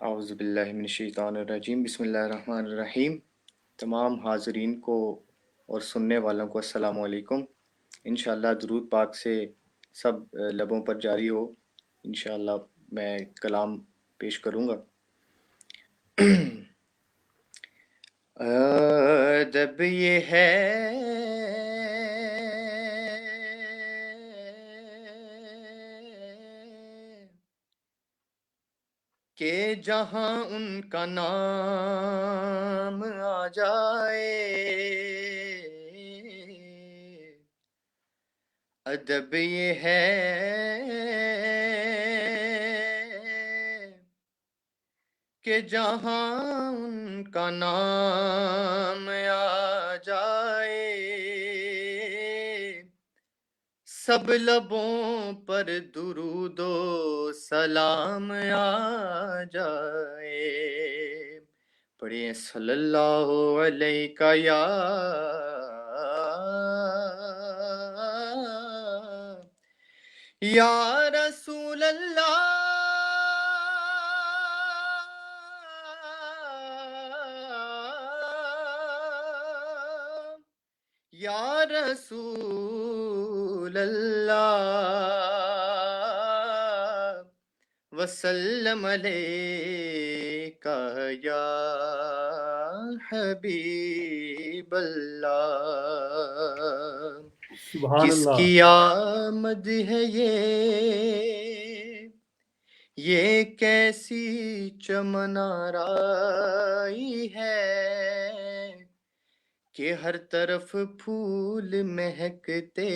اعوذ باللہ من الشیطان الرجیم بسم اللہ الرحمن الرحیم۔ تمام حاضرین کو اور سننے والوں کو السلام علیکم۔ انشاءاللہ درود پاک سے سب لبوں پر جاری ہو۔ انشاءاللہ میں کلام پیش کروں گا۔ ادب یہ ہے کہ جہاں ان کا نام آ جائے، ادب یہ ہے کہ جہاں ان کا نام آ جائے سب لبوں پر درود و سلام آ جائے. پڑھیں صلی اللہ علیہ یا رسول اللہ یا رسول اللہ وسلم علیکہ یا حبیب اللہ. سبحان کس اللہ. کی آمد ہے یہ کیسی چمن آرائی ہے کہ ہر طرف پھول مہکتے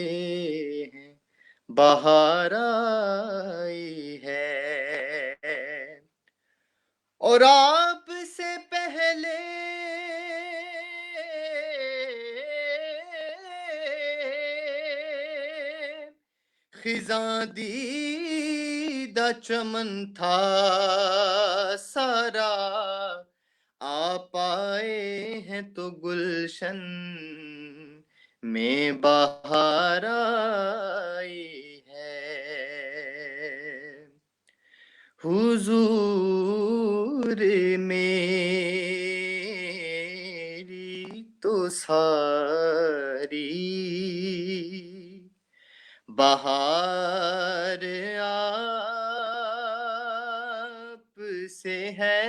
ہیں بہار آئی ہے. اور آپ سے پہلے خزاں دیدہ چمن تھا سارا. آپ آئے ہیں تو گلشن میں بہار آئی ہے. حضور میری تو ساری بہار آپ سے ہے.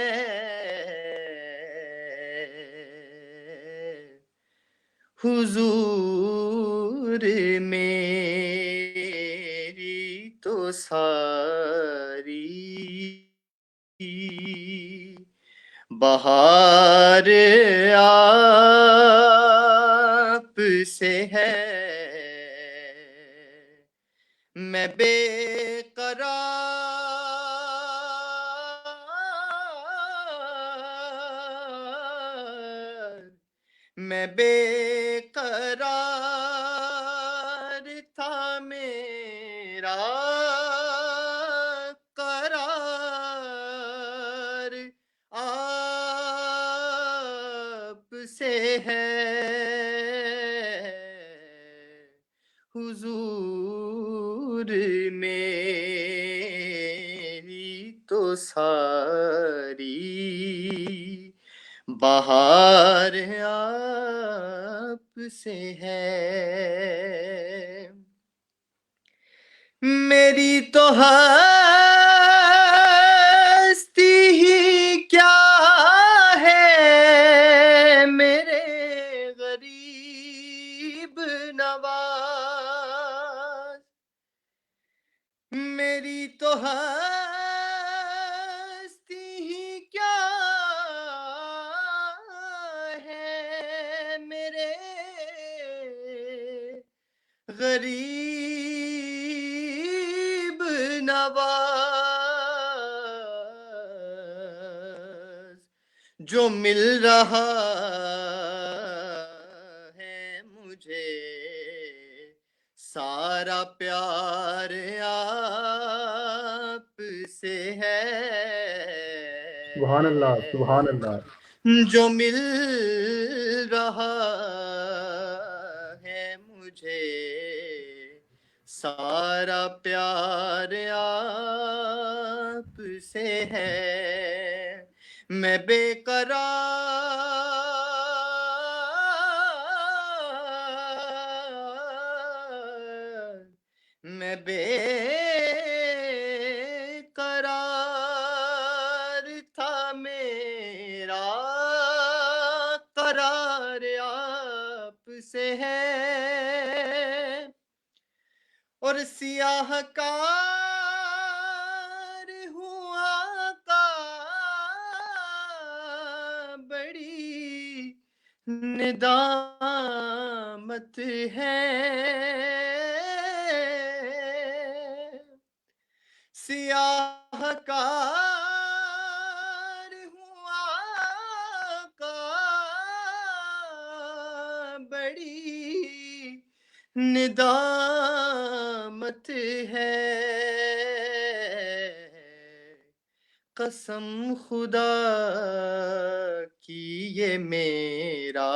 حضور میری تو ساری بہار آپ سے ہے. میں بے قرار میں بے قرار تھا میرا قرار آپ سے ہے. حضور میری تو ساری بہار آپ سے ہے. میری تو ہستی ہی کیا ہے میرے غریب نواز. میری تو ہستی ہی کیا ہے میرے غریب نواز. جو مل رہا ہے مجھے سارا پیار آپ سے ہے. سبحان اللہ. سبحان اللہ. جو مل رہا ہے مجھے سارا پیار آپ سے ہے. میں بے قرار میں بے قرار تھا میرا قرار آپ سے ہے. اور سیاہ کار ہوں آقا بڑی ندامت ہے. سیاہ کار قسم خدا کی یہ میرا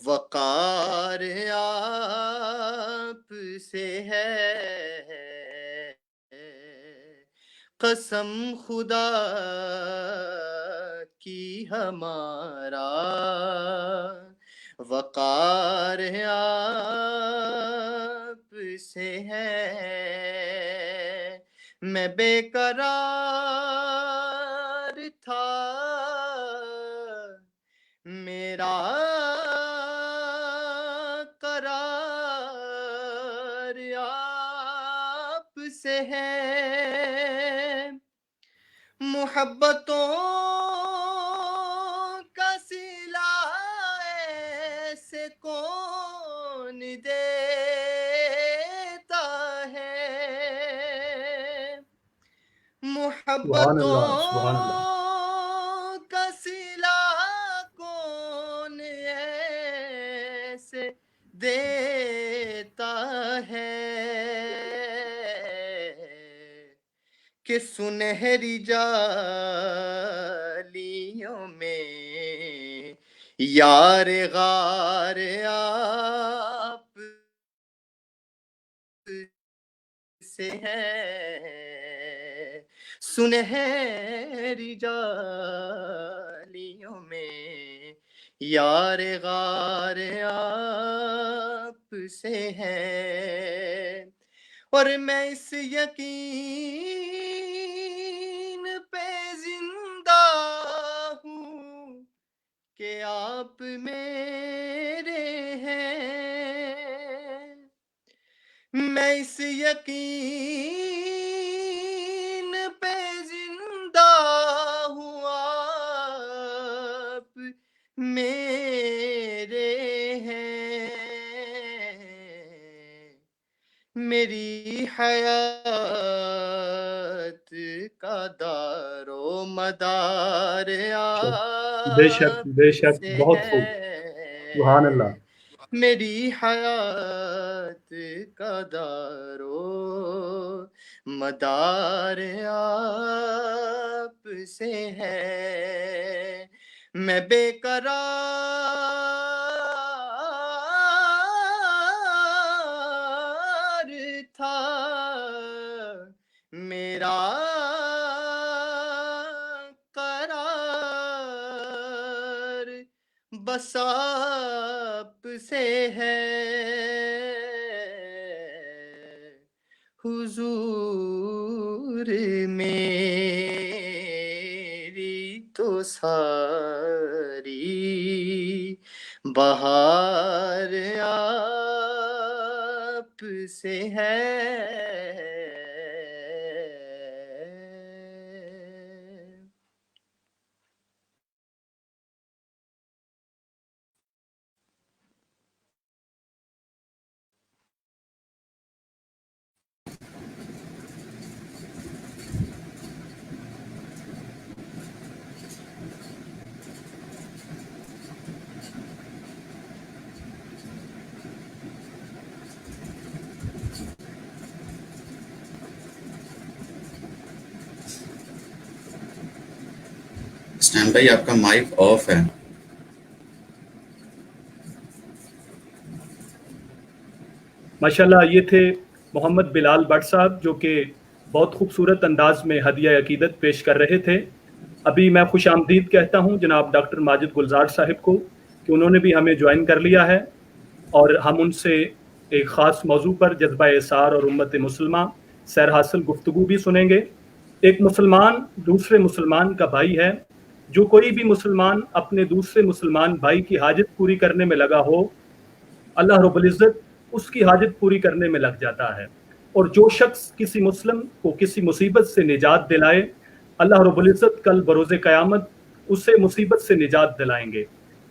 وقار آپ سے ہے، قسم خدا کی ہمارا وقار آپ سے ہے، میں بے قرار تھا میرا قرار آپ سے ہے، محبتوں کا صلہ ایسے کون دیتا ہے، سبحان اللہ، سبحان اللہ۔ محبتوں کا صلہ کون ایسے دیتا ہے کہ سنہری جالیوں میں یار غار آپ سے ہے، سنہری جالیوں میں یار غار آپ سے ہے، اور میں اس یقین پہ زندہ ہوں کہ آپ میرے ہیں، میں اس یقین پہ زندہ ہوں آپ میرے ہیں، میری حیات کا دار و مدار بے شک، بے آپ شک، سے بہت خوب، سبحان اللہ۔ ہے، میری حیات کا دار و مدار آپ سے ہے، میں بے قرار تھا میرا قرار بس آپ سے ہے، حضور میری تو ساری بہار آپ سے ہے۔ اسٹین بھائی آپ کا مائک آف ہے۔ ماشاءاللہ، یہ تھے محمد بلال بٹ صاحب، جو کہ بہت خوبصورت انداز میں ہدیہ عقیدت پیش کر رہے تھے۔ ابھی میں خوش آمدید کہتا ہوں جناب ڈاکٹر ماجد گلزار صاحب کو کہ انہوں نے بھی ہمیں جوائن کر لیا ہے، اور ہم ان سے ایک خاص موضوع پر جذبہ اثار اور امت مسلمہ سیر حاصل گفتگو بھی سنیں گے۔ ایک مسلمان دوسرے مسلمان کا بھائی ہے، جو کوئی بھی مسلمان اپنے دوسرے مسلمان بھائی کی حاجت پوری کرنے میں لگا ہو، اللہ رب العزت اس کی حاجت پوری کرنے میں لگ جاتا ہے، اور جو شخص کسی مسلم کو کسی مصیبت سے نجات دلائے، اللہ رب العزت کل بروز قیامت اسے مصیبت سے نجات دلائیں گے۔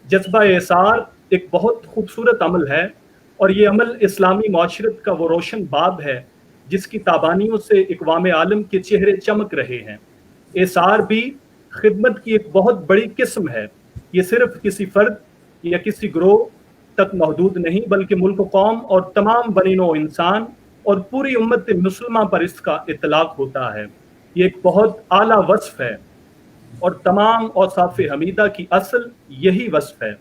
جذبہ اثار ایک بہت خوبصورت عمل ہے، اور یہ عمل اسلامی معاشرت کا وہ روشن باب ہے جس کی تابانیوں سے اقوام عالم کے چہرے چمک رہے ہیں۔ اثار بھی خدمت کی ایک بہت بڑی قسم ہے، یہ صرف کسی فرد یا کسی گروہ تک محدود نہیں، بلکہ ملک و قوم اور تمام بنی نوع انسان اور پوری امت مسلمہ پر اس کا اطلاق ہوتا ہے۔ یہ ایک بہت اعلیٰ وصف ہے اور تمام اوصاف حمیدہ کی اصل یہی وصف ہے.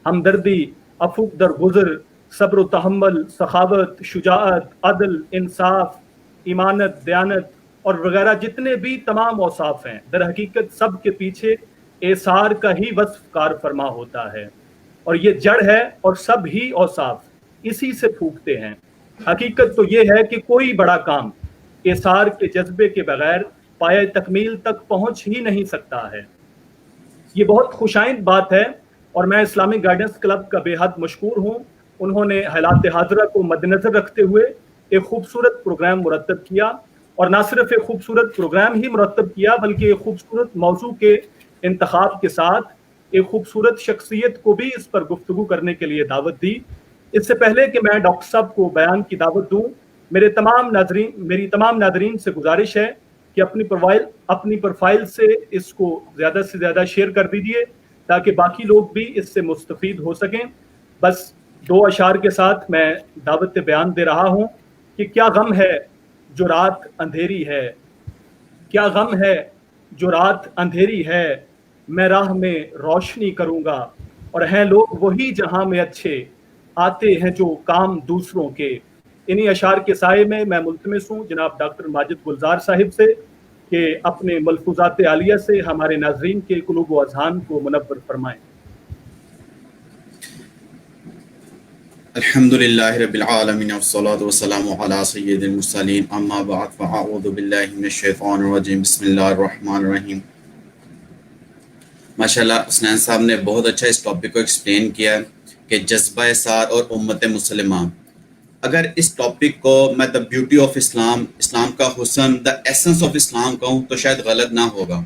ہمدردی، عفو درگزر، صبر و تحمل، سخاوت، شجاعت، عدل، انصاف، ایمانت، دیانت اور وغیرہ جتنے بھی تمام اوصاف ہیں، در حقیقت سب کے پیچھے ایثار کا ہی وصف کار فرما ہوتا ہے، اور یہ جڑ ہے اور سب ہی اوصاف اسی سے پھوٹتے ہیں. حقیقت تو یہ ہے کہ کوئی بڑا کام ایثار کے جذبے کے بغیر پایہ تکمیل تک پہنچ ہی نہیں سکتا ہے. یہ بہت خوشائند بات ہے اور میں اسلامک گائیڈنس کلب کا بے حد مشکور ہوں. انہوں نے حالات حاضرہ کو مد نظر رکھتے ہوئے ایک خوبصورت پروگرام مرتب کیا، اور نہ صرف ایک خوبصورت پروگرام ہی مرتب کیا بلکہ ایک خوبصورت موضوع کے انتخاب کے ساتھ ایک خوبصورت شخصیت کو بھی اس پر گفتگو کرنے کے لیے دعوت دی. اس سے پہلے کہ میں ڈاکٹر صاحب کو بیان کی دعوت دوں، میری تمام ناظرین سے گزارش ہے کہ اپنی پروفائل سے اس کو زیادہ سے زیادہ شیئر کر دیجیے تاکہ باقی لوگ بھی اس سے مستفید ہو سکیں. بس 2 اشعار کے ساتھ میں دعوت بیان دے رہا ہوں کہ کیا غم ہے جو رات اندھیری ہے، کیا غم ہے جو رات اندھیری ہے، میں راہ میں روشنی کروں گا، اور ہیں لوگ وہی جہاں میں اچھے، آتے ہیں جو کام دوسروں کے. انہی اشعار کے سائے میں ملتمس ہوں جناب ڈاکٹر ماجد گلزار صاحب سے کہ اپنے ملفوظات عالیہ سے ہمارے ناظرین کے قلوب و اذہان کو منور فرمائیں. الحمدللہ رب العالمین والصلاة والسلام علی سید المرسلین اما بعد فاعوذ باللہ من الشیطان الرجیم بسم اللہ الرحمن الرحیم. ماشاءاللہ حسنین صاحب نے بہت اچھا اس ٹاپک کو ایکسپلین کیا ہے کہ جذبہ اثار اور امت مسلمہ. اگر اس ٹاپک کو میں دا بیوٹی آف اسلام، اسلام کا حسن، دا ایسنس آف اسلام کہوں تو شاید غلط نہ ہوگا،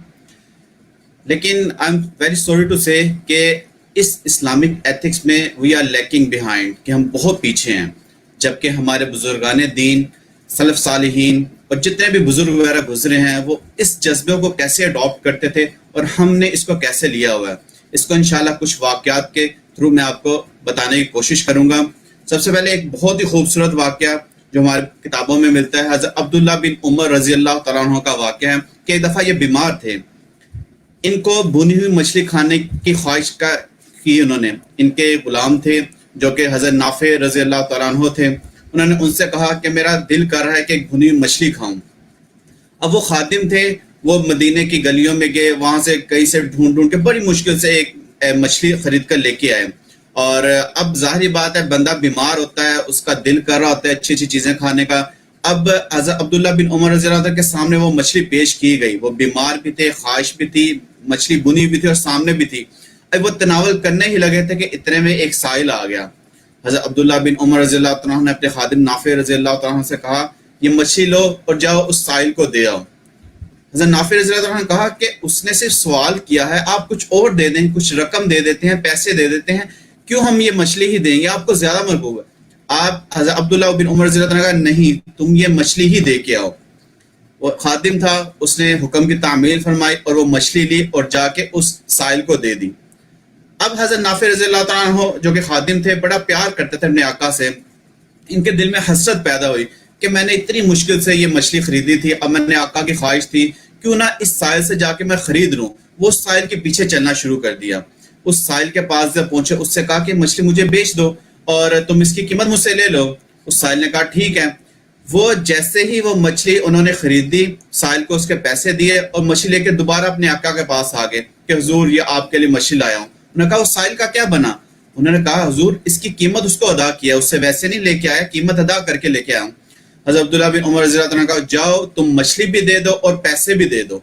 لیکن I am very sorry to say کہ اس اسلامک ایتھکس میں وی آر لیکنگ بیہائنڈ، کہ ہم بہت پیچھے ہیں، جبکہ ہمارے بزرگان دین، سلف صالحین اور جتنے بھی بزرگ وغیرہ گزرے ہیں وہ اس جذبے کو کیسے اڈاپٹ کرتے تھے اور ہم نے اس کو کیسے لیا ہوا ہے. اس کو انشاءاللہ کچھ واقعات کے تھرو میں آپ کو بتانے کی کوشش کروں گا. سب سے پہلے ایک بہت ہی خوبصورت واقعہ جو ہمارے کتابوں میں ملتا ہے، حضرت عبداللہ بن عمر رضی اللہ تعالیٰ عنہ کا واقعہ ہے کہ ایک دفعہ یہ بیمار تھے، ان کو بھونی ہوئی مچھلی کھانے کی خواہش کی. انہوں نے، ان کے غلام تھے جو کہ حضرت نافع رضی اللہ تعالیٰ عنہ تھے، انہوں نے ان سے کہا کہ میرا دل کر رہا ہے کہ ایک بھونی ہوئی مچھلی کھاؤں. اب وہ خادم تھے، وہ مدینے کی گلیوں میں گئے، وہاں سے کہیں سے ڈھونڈ کے بڑی مشکل سے ایک مچھلی خرید کر لے کے آئے. اور اب ظاہری بات ہے بندہ بیمار ہوتا ہے، اس کا دل کر رہا ہوتا ہے اچھی اچھی چیزیں کھانے کا. اب حضرت عبداللہ بن عمر رضی اللہ عنہ کے سامنے وہ مچھلی پیش کی گئی. وہ بیمار بھی تھے، خواہش بھی تھی، مچھلی بنی بھی تھی اور سامنے بھی تھی. اب وہ تناول کرنے ہی لگے تھے کہ اتنے میں ایک سائل آ گیا. حضرت عبداللہ بن عمر رضی اللہ عنہ نے اپنے خادم نافع رضی اللہ عنہ سے کہا یہ مچھلی لو اور جاؤ اس سائل کو دے آؤ. حضرت نافع رضی اللہ عنہ نے کہا کہ اس نے صرف سوال کیا ہے، آپ کچھ اور دے دیں، کچھ رقم دے دیتے ہیں، پیسے دے دیتے ہیں، کیوں ہم یہ مچھلی ہی دیں گے، آپ کو زیادہ مرغوب ہے. آپ حضرت عبداللہ بن عمر رضی اللہ عنہ نے کہا نہیں، تم یہ مچھلی ہی دے کے آؤ. وہ خادم تھا، اس نے حکم کی تعمیل فرمائی اور وہ مچھلی لی اور جا کے اس سائل کو دے دی. اب حضرت نافع رضی اللہ تعالیٰ عنہ جو کہ خادم تھے، بڑا پیار کرتے تھے اپنے آقا سے، ان کے دل میں حسرت پیدا ہوئی کہ میں نے اتنی مشکل سے یہ مچھلی خریدی تھی، اب میں نے آقا کی خواہش تھی کیوں نہ اس سائل سے جا کے میں خرید لوں. وہ اس سائل کے پیچھے چلنا شروع کر دیا. اس سائل کے پاس جب پہنچے اس سے کہا کہ مچھلی مجھے بیچ دو اور تم اس کی قیمت مجھ سے لے لو. اس سائل نے کہا ٹھیک ہے. وہ جیسے ہی وہ مچھلی انہوں نے خریدی، سائل کو اس کے پیسے دیے اور مچھلی لے کے دوبارہ اپنے آقا کے پاس آ گئے کہ حضور یہ آپ کے لیے مچھلی لایا ہوں. انہوں نے کہا اس سائل کا کیا بنا؟ انہوں نے کہا حضور اس کی قیمت اس کو ادا کیا، اس سے ویسے نہیں لے کے آیا، قیمت ادا کر کے لے کے آیا. حضرت عبداللہ بن عمر رضی اللہ عنہ نے کہا جاؤ تم مچھلی بھی دے دو اور پیسے بھی دے دو.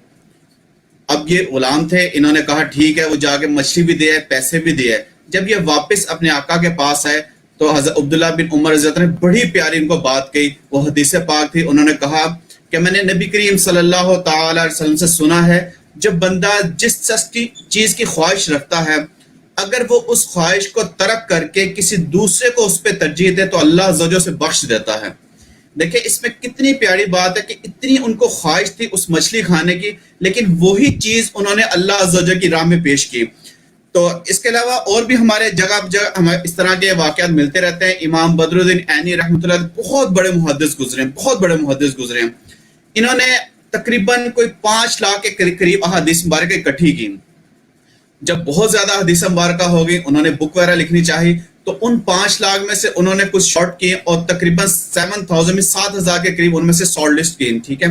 اب یہ غلام تھے، انہوں نے کہا ٹھیک ہے. وہ جا کے مچھلی بھی دیا، پیسے بھی دیا. جب یہ واپس اپنے آقا کے پاس آئے تو حضرت عبداللہ بن عمر رضی اللہ عنہ نے بڑی پیاری ان کو بات کہی. وہ حدیث پاک تھی. انہوں نے کہا کہ میں نے نبی کریم صلی اللہ تعالی علیہ وسلم سے سنا ہے جب بندہ جس چیز کی خواہش رکھتا ہے اگر وہ اس خواہش کو ترک کر کے کسی دوسرے کو اس پہ ترجیح دے تو اللہ عز و جل سے بخش دیتا ہے. دیکھیں اس میں کتنی پیاری بات ہے کہ اتنی ان کو خواہش تھی اس مچھلی کھانے کی، لیکن وہی چیز انہوں نے اللہ عز و جل کی راہ میں پیش کی. تو اس کے علاوہ اور بھی ہمارے جگہ ہمیں اس طرح کے واقعات ملتے رہتے ہیں. امام بدر الدین عینی رحمۃ اللہ بہت بڑے محدث گزرے ہیں، بہت بڑے محدث گزرے ہیں. انہوں نے تقریباً کوئی 5 لاکھ کے قریب احادیث مبارکہ اکٹھی کی. جب بہت زیادہ حدیث مبارکہ ہو گئی, انہوں نے بک وغیرہ لکھنی چاہی, تو ان 5 لاکھ میں سے انہوں نے کچھ شارٹ کیے اور تقریباً 7,000 کے قریب ان میں سے شارٹ لسٹ کی. ٹھیک ہے,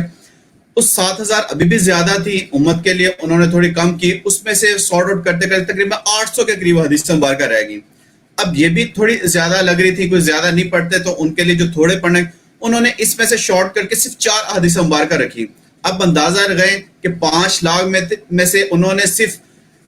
اس 7,000 ابھی بھی زیادہ تھی امت کے لیے, انہوں نے تھوڑی کم کی, اس میں سے سارٹ آؤٹ کرتے کرتے تقریباً 800 کے قریب حدیث مبارکہ رہ گئی. اب یہ بھی تھوڑی زیادہ لگ رہی تھی, کوئی زیادہ نہیں پڑھتے, تو ان کے لیے جو تھوڑے پڑھنے انہوں نے اس میں سے شارٹ کر کے صرف 4 حدیث مبارکہ رکھی. اب اندازہ لگائیں کہ 5 لاکھ میں سے انہوں نے صرف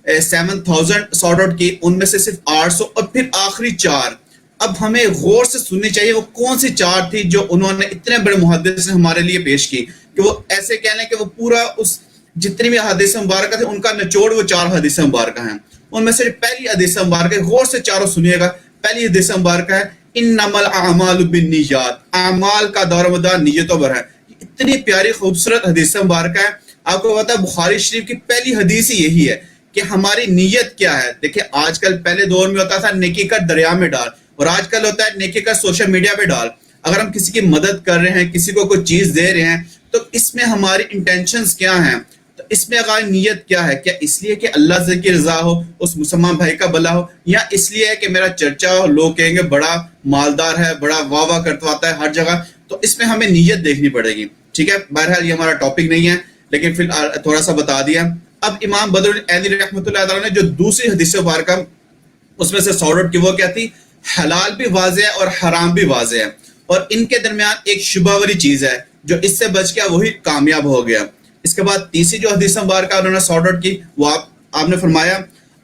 7,000 سارٹ آؤٹ کی, ان میں سے صرف 800, اور پھر آخری 4. اب ہمیں غور سے سننی چاہیے وہ کون سی 4 تھی جو انہوں نے اتنے بڑے محدث نے ہمارے لیے پیش کی, کہ وہ ایسے کہہ لیں کہ وہ پورا اس جتنی بھی حدیث مبارکہ تھے ان کا نچوڑ وہ 4 حدیث مبارکہ ہیں. ان میں سے پہلی حدیث مبارکہ, غور سے چاروں سنیے گا, پہلی حدیث مبارکہ ہے انما الاعمال بالنیات, اعمال کا دار و مدار نیتوں پر ہے. اتنی پیاری خوبصورت حدیث مبارکہ ہے. آپ کو پتا ہے بخاری شریف کی پہلی حدیث ہی یہی ہے کہ ہماری نیت کیا ہے. دیکھیں آج کل پہلے دور میں ہوتا تھا نیکی کر دریا میں ڈال, اور آج کل ہوتا ہے نیکی کر سوشل میڈیا پہ ڈال. اگر ہم کسی کی مدد کر رہے ہیں, کسی کو کوئی چیز دے رہے ہیں, تو اس میں ہماری انٹینشنز کیا ہیں, تو اس میں ہماری نیت کیا ہے. کیا اس لیے کہ اللہ سے کی رضا ہو, اس مسلمان بھائی کا بھلا ہو, یا اس لیے ہے کہ میرا چرچا ہو, لوگ کہیں گے بڑا مالدار ہے, بڑا واہ واہ کرتواتا ہے ہر جگہ. تو اس میں ہمیں نیت دیکھنی پڑے گی. ٹھیک ہے, بہرحال یہ ہمارا ٹاپک نہیں ہے, لیکن پھر تھوڑا سا بتا دیا. اب امام بدر العینی رحمۃ اللہ تعالیٰ نے جو دوسری حدیث مبارکہ اس میں سے سارٹ آؤٹ کی, وہ کیا تھی, حلال بھی واضح ہے اور حرام بھی واضح ہے, اور ان کے درمیان ایک شبہ والی چیز ہے, جو اس سے بچ گیا وہی کامیاب ہو گیا. اس کے بعد تیسری جو حدیث مبارکہ انہوں نے سارٹ آؤٹ کی, وہ آپ نے فرمایا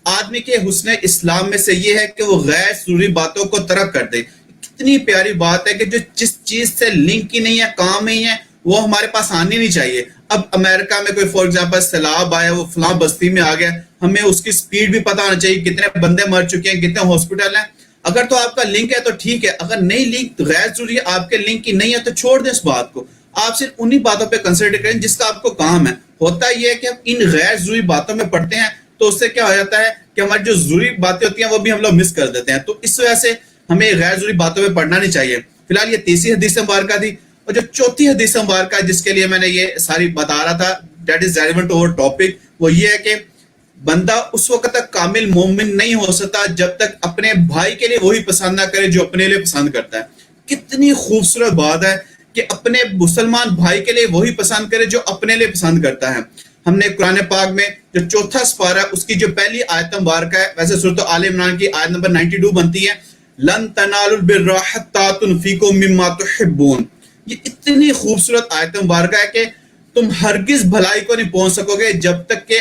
آدمی کے حسن اسلام میں سے یہ ہے کہ وہ غیر ضروری باتوں کو ترک کر دے. کتنی پیاری بات ہے کہ جو جس چیز سے لنک ہی نہیں ہے, کام نہیں ہے, وہ ہمارے پاس آنی نہیں چاہیے. اب امریکہ میں کوئی فور ایگزامپل سیلاب آیا, وہ فلاں بستی میں آ گیا, ہمیں اس کی سپیڈ بھی پتہ ہونا چاہیے, کتنے بندے مر چکے ہیں, کتنے ہاسپٹل ہیں. اگر تو آپ کا لنک ہے تو ٹھیک ہے, اگر نہیں لنک غیر ضروری ہے, آپ کے لنک کی نہیں ہے, تو چھوڑ دیں اس بات کو. آپ صرف انہی باتوں پہ کنسنٹریٹ کریں جس کا آپ کو کام ہے. ہوتا یہ ہے کہ ہم ان غیر ضروری باتوں میں پڑھتے ہیں, تو اس سے کیا ہو جاتا ہے کہ ہماری جو ضروری باتیں ہوتی ہیں وہ بھی ہم لوگ مس کر دیتے ہیں. تو اس وجہ سے ہمیں غیر ضروری باتوں میں پڑھنا نہیں چاہیے. فی الحال یہ تیسری حدیث مبارکہ تھی. اور جو چوتھی حدیث مبارکہ جس کے لیے میں نے یہ ساری بتا رہا تھا, that is relevant over topic, وہ یہ ہے کہ بندہ اس وقت تک کامل مومن نہیں ہو سکتا جب تک اپنے بھائی کے لیے وہی پسند نہ کرے جو اپنے لیے پسند کرتا ہے. کتنی خوبصورت بات ہے کہ اپنے مسلمان بھائی کے لیے وہی پسند کرے جو اپنے لیے پسند کرتا ہے. ہم نے قرآن پاک میں جو چوتھا سپارہ ہے اس کی جو پہلی آیت مبارکہ ہے, ویسے سورۃ آل عمران کی آیت نمبر 92 بنتی ہے, لن تنالوا البر حتى تنفقوا مما تحبون. یہ اتنی خوبصورت آیت مبارکہ ہے کہ تم ہرگز بھلائی کو نہیں پہنچ سکو گے جب تک کہ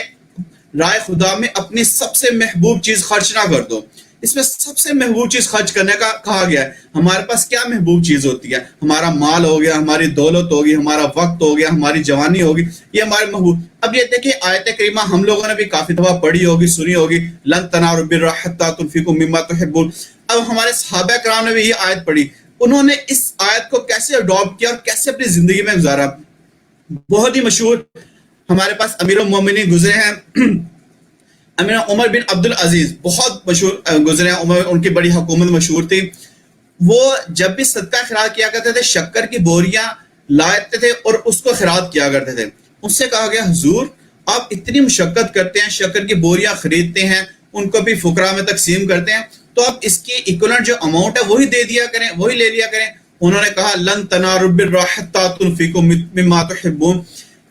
رائے خدا میں اپنی سب سے محبوب چیز خرچ نہ کر دو. اس میں سب سے محبوب چیز خرچ کرنے کا کہا گیا ہے. ہمارے پاس کیا محبوب چیز ہوتی ہے؟ ہمارا مال ہو گیا, ہماری دولت ہوگی, ہمارا وقت ہو گیا, ہماری جوانی ہوگی, یہ ہمارے محبوب. اب یہ دیکھیں آیت کریمہ ہم لوگوں نے بھی کافی دفعہ پڑھی ہوگی, سنی ہوگی, لن تنالوا البر حتى تنفقوا مما تحبون. اب ہمارے صحابہ کرام نے بھی یہ آیت پڑھی, انہوں نے اس آیت کو کیسے اڈاپٹ کیا اور کیسے اپنی زندگی میں گزارا. بہت ہی مشہور ہمارے پاس امیر المومنین گزرے ہیں, امیر عمر بن عبد العزیز, بہت مشہور گزرے ہیں. عمر, ان کی بڑی حکومت مشہور تھی. وہ جب بھی صدقہ خیرات کیا کرتے تھے, شکر کی بوریاں لاتے تھے اور اس کو خیرات کیا کرتے تھے. ان سے کہا گیا حضور آپ اتنی مشقت کرتے ہیں, شکر کی بوریاں خریدتے ہیں, ان کو بھی فقراء میں تقسیم کرتے ہیں, تو آپ اس کی ایکولنٹ جو اماؤنٹ ہے وہی دے دیا کریں, وہی لے لیا کریں. انہوں نے کہا لن تنالوا البر حتى تنفقوا مما تحبون,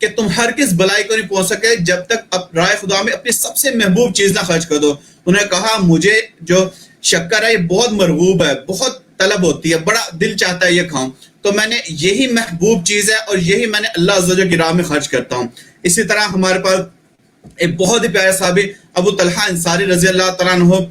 کہ تم ہرگز بلائی کو نہیں پہنچ سکے جب تک رائے خدا میں اپنی سب سے محبوب چیز نہ خرچ کر دو. انہوں نے کہا مجھے جو شکر ہے یہ بہت مرغوب ہے, بہت طلب ہوتی ہے, بڑا دل چاہتا ہے یہ کھاؤں, تو میں نے یہی محبوب چیز ہے اور یہی میں نے اللہ عز و جل کی راہ میں خرچ کرتا ہوں. اسی طرح ہمارے پاس ایک بہت ہی پیارے صحابی ابو طلحہ انصاری رضی اللہ تعالیٰ عنہ,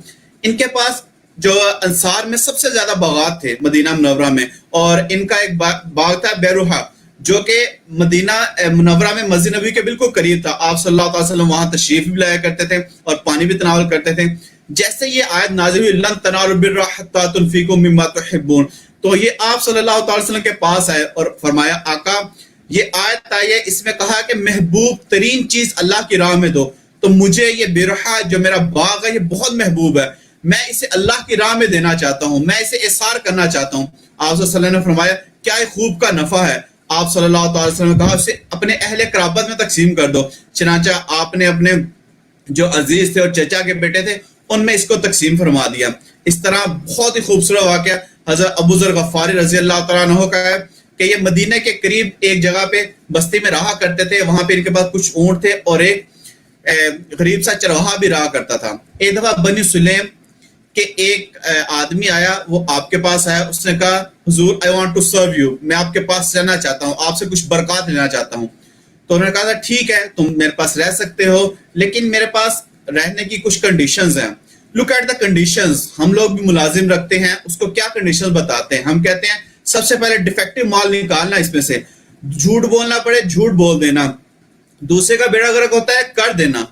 ان کے پاس جو انصار میں سب سے زیادہ باغات تھے مدینہ منورہ میں, اور ان کا ایک باغ تھا بیروحہ جو کہ مدینہ منورہ میں مسجد نبوی کے بالکل قریب تھا. آپ صلی اللہ علیہ وسلم وہاں تشریف بھی لایا کرتے تھے اور پانی بھی تناول کرتے تھے. جیسے یہ آیت نازل ہوئی لن تنالوا البر حتى تنفقوا مما تحبون, تو یہ آپ صلی اللہ علیہ وسلم کے پاس آئے اور فرمایا آقا یہ آیت آئی ہے, اس میں کہا کہ محبوب ترین چیز اللہ کی راہ میں دو, تو مجھے یہ بیروحہ جو میرا باغ ہے یہ بہت محبوب ہے, میں اسے اللہ کی راہ میں دینا چاہتا ہوں, میں اسے احسار کرنا چاہتا ہوں. آپ صلی اللہ علیہ وسلم نے فرمایا کیا خوب کا نفع ہے, آپ صلی اللہ تعالی وسلم نے کہا اسے اپنے اہل قرابت میں تقسیم کر دو، چنانچہ آپ نے اپنے جو عزیز تھے اور چچا کے بیٹے تھے ان میں اس کو تقسیم فرما دیا۔ اس طرح بہت ہی خوبصورت واقعہ حضرت ابو ذر غفاری رضی اللہ تعالیٰ عنہ کا ہے کہ یہ مدینہ کے قریب ایک جگہ پہ بستی میں رہا کرتے تھے، وہاں پہ ان کے پاس کچھ اونٹ تھے اور ایک غریب سا چرواہا بھی رہا کرتا تھا۔ ایک دفعہ بنی سلیم کہ ایک آدمی آیا، وہ آپ کے پاس آیا، اس نے کہا حضور I want to serve you، میں آپ کے پاس رہنا چاہتا ہوں، آپ سے کچھ برکات لینا چاہتا ہوں۔ تو انہوں نے کہا تھا ٹھیک ہے تم میرے پاس رہ سکتے ہو، لیکن میرے پاس رہنے کی کچھ کنڈیشنز ہیں۔ لک ایٹ دا کنڈیشنز، ہم لوگ بھی ملازم رکھتے ہیں، اس کو کیا کنڈیشنز بتاتے ہیں؟ ہم کہتے ہیں سب سے پہلے ڈیفیکٹو مال نکالنا، اس میں سے جھوٹ بولنا پڑے جھوٹ بول دینا، دوسرے کا بیڑا غرق ہوتا ہے کر دینا،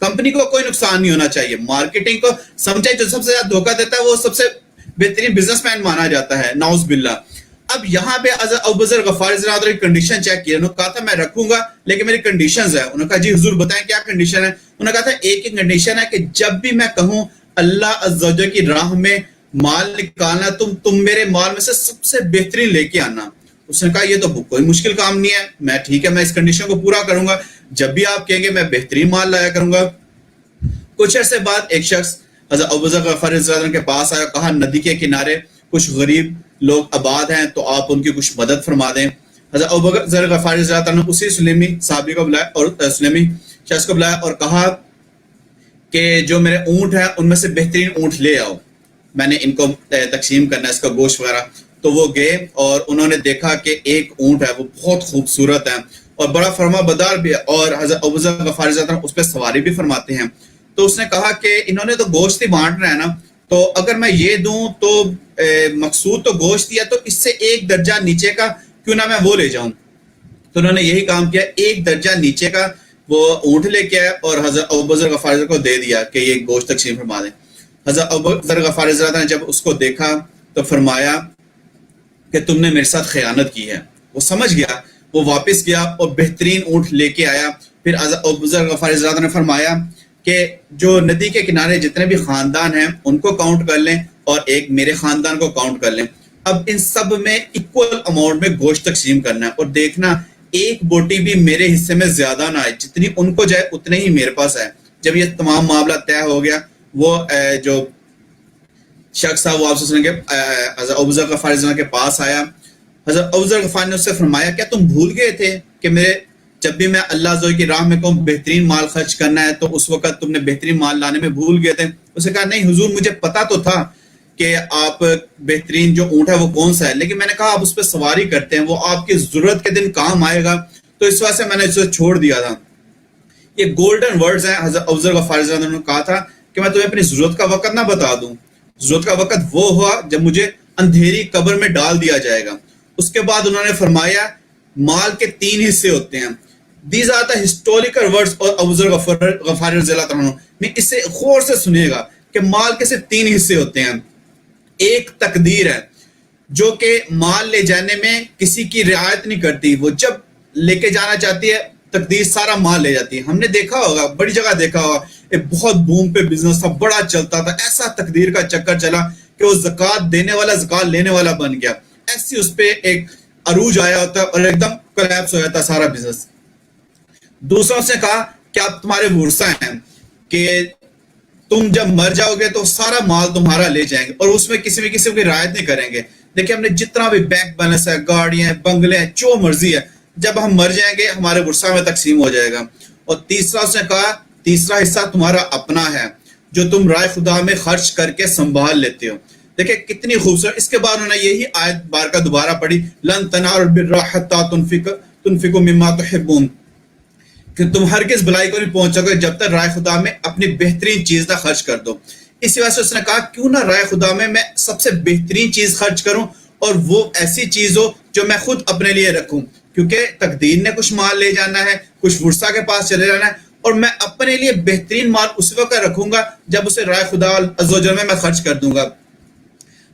کمپنی کو کوئی نقصان نہیں ہونا چاہیے، مارکیٹنگ کو سمجھے جو سب سے زیادہ دھوکہ دیتا ہے وہ سب سے بہترین بزنس مین مانا جاتا ہے، نعوذ باللہ۔ اب یہاں پہ ابو ذر غفاری رضی اللہ عنہ کی کنڈیشن چیک کی، انہوں نے کہا تھا میں رکھوں گا لیکن میری کنڈیشنز ہیں۔ انہوں نے کہا جی حضور بتائیں کیا کنڈیشن ہے؟ انہوں نے کہا تھا ایک ہی کنڈیشن ہے کہ جب بھی میں کہوں اللہ عز و جل کی راہ میں مال نکالنا، تم میرے مال میں سے سب سے بہترین لے کے آنا۔ اس نے کہا یہ تو کوئی مشکل کام نہیں ہے، میں ٹھیک ہے میں اس کنڈیشن کو پورا کروں گا، جب بھی آپ کہیں گے میں بہترین مال لایا کروں گا۔ کچھ عرصے بعد ایک شخص حضرت ابو ذر غفاری رضی اللہ عنہ کے پاس آیا، کہا ندی کے کنارے کچھ غریب لوگ آباد ہیں تو آپ ان کی کچھ مدد فرما دیں۔ حضرت ابو ذر غفاری رضی اللہ عنہ اسی سلیمی صحابی کو بلایا اور سلیمی شخص کو بلایا اور کہا کہ جو میرے اونٹ ہیں ان میں سے بہترین اونٹ لے آؤ، میں نے ان کو تقسیم کرنا ہے، اس کا گوشت وغیرہ۔ تو وہ گئے اور انہوں نے دیکھا کہ ایک اونٹ ہے وہ بہت خوبصورت ہے اور بڑا فرما بدار بھی ہے، اور حضرت ابو ذر غفاری رضی اللہ عنہ اس پہ سواری بھی فرماتے ہیں۔ تو اس نے کہا کہ انہوں نے تو گوشت ہی بانٹ رہا ہے نا، تو اگر میں یہ دوں تو مقصود تو گوشت دیا، تو اس سے ایک درجہ نیچے کا کیوں نہ میں وہ لے جاؤں۔ تو انہوں نے یہی کام کیا، ایک درجہ نیچے کا وہ اونٹ لے کے آیا اور حضرت ابو ذر غفاری کو دے دیا کہ یہ گوشت تقسیم فرما دیں۔ حضرت ابو ذر غفاری نے جب اس کو دیکھا تو فرمایا کہ تم نے میرے ساتھ خیانت کی ہے۔ وہ سمجھ گیا، وہ واپس گیا اور بہترین اونٹ لے کے آیا۔ پھر حضرت ابو ذر غفاری نے فرمایا کہ جو ندی کے کنارے جتنے بھی خاندان ہیں ان کو کاؤنٹ کر لیں اور ایک میرے خاندان کو کاؤنٹ کر لیں، اب ان سب میں ایکول اماؤنٹ میں گوشت تقسیم کرنا ہے اور دیکھنا ایک بوٹی بھی میرے حصے میں زیادہ نہ آئے، جتنی ان کو جائے اتنے ہی میرے پاس آئے۔ جب یہ تمام معاملہ طے ہو گیا، وہ جو شخص تھا وہ آپ سے کے حضرت ابو ذر غفاری کے پاس آیا۔ حضرت ابو ذر غفاری نے اس سے فرمایا کیا تم بھول گئے تھے کہ میرے جب بھی میں اللہ عز و جل کی راہ میں کہوں بہترین مال خرچ کرنا ہے تو اس وقت تم نے بہترین مال لانے میں بھول گئے تھے؟ اس نے کہا نہیں حضور مجھے پتا تو تھا کہ آپ بہترین جو اونٹ ہے وہ کون سا ہے، لیکن میں نے کہا آپ اس پہ سواری کرتے ہیں، وہ آپ کی ضرورت کے دن کام آئے گا، تو اس وجہ سے میں نے اسے چھوڑ دیا تھا۔ یہ گولڈن ورڈز ہیں۔ حضرت ابو ذر غفاری نے کہا تھا کہ میں تمہیں اپنی ضرورت کا وقت نہ بتا دوں، ضرورت کا وقت وہ ہوا جب مجھے اندھیری قبر میں ڈال دیا جائے گا۔ اس کے بعد انہوں نے فرمایا مال کے 3 حصے ہوتے ہیں۔ These are the historical words اور ابو ذر غفاری رضی اللہ عنہ میں اسے غور سے سنیے گا کہ مال کے صرف 3 حصے ہوتے ہیں۔ ایک تقدیر ہے جو کہ مال لے جانے میں کسی کی رعایت نہیں کرتی، وہ جب لے کے جانا چاہتی ہے تقدیر سارا مال لے جاتی ہے۔ ہم نے دیکھا ہوگا، بڑی جگہ دیکھا ہوگا، ایک بہت بوم پہ بزنس تھا، بڑا چلتا تھا، ایسا تقدیر کا چکر چلا کہ وہ زکوٰۃ دینے والا زکوٰۃ لینے والا بن گیا، ایسی اس پہ ایک عروج آیا ہوتا اور ایک دم کولیپس ہو جاتا سارا بزنس۔ دوسروں سے کہا کہ آپ تمہارے ورثہ ہیں کہ تم جب مر جاؤ گے تو سارا مال تمہارا لے جائیں گے اور اس میں کسی بھی قسم کی رعایت نہیں کریں گے۔ دیکھیں ہم نے جتنا بھی بینک بیلنس ہے، گاڑیاں ہیں، بنگلے ہیں، جو مرضی ہے، جب ہم مر جائیں گے ہمارے ورثہ میں تقسیم ہو جائے گا۔ اور تیسرا اس نے کہا تیسرا حصہ تمہارا اپنا ہے جو تم رائے خدا میں خرچ کر کے سنبھال لیتے ہو۔ دیکھیں کتنی خوبصورت۔ اس کے بعد انہوں نے یہی آیت بار کا دوبارہ پڑھی، لن تنالوا البر حتی تنفقوا مما تحبون، کہ تم ہرگز بلائی کو نہیں پہنچ سکو جب تک رائے خدا میں اپنی بہترین چیز نہ خرچ کر دو۔ اسی وجہ سے اس نے کہا کیوں نہ رائے خدا میں سب سے بہترین چیز خرچ کروں اور وہ ایسی چیز ہو جو میں خود اپنے لیے رکھوں، کیونکہ تقدیر نے کچھ مال لے جانا ہے، کچھ ورثہ کے پاس چلے جانا ہے، اور میں اپنے لیے بہترین مال اس وقت رکھوں گا جب اسے رائے خدا عز و جل میں خرچ کر دوں گا۔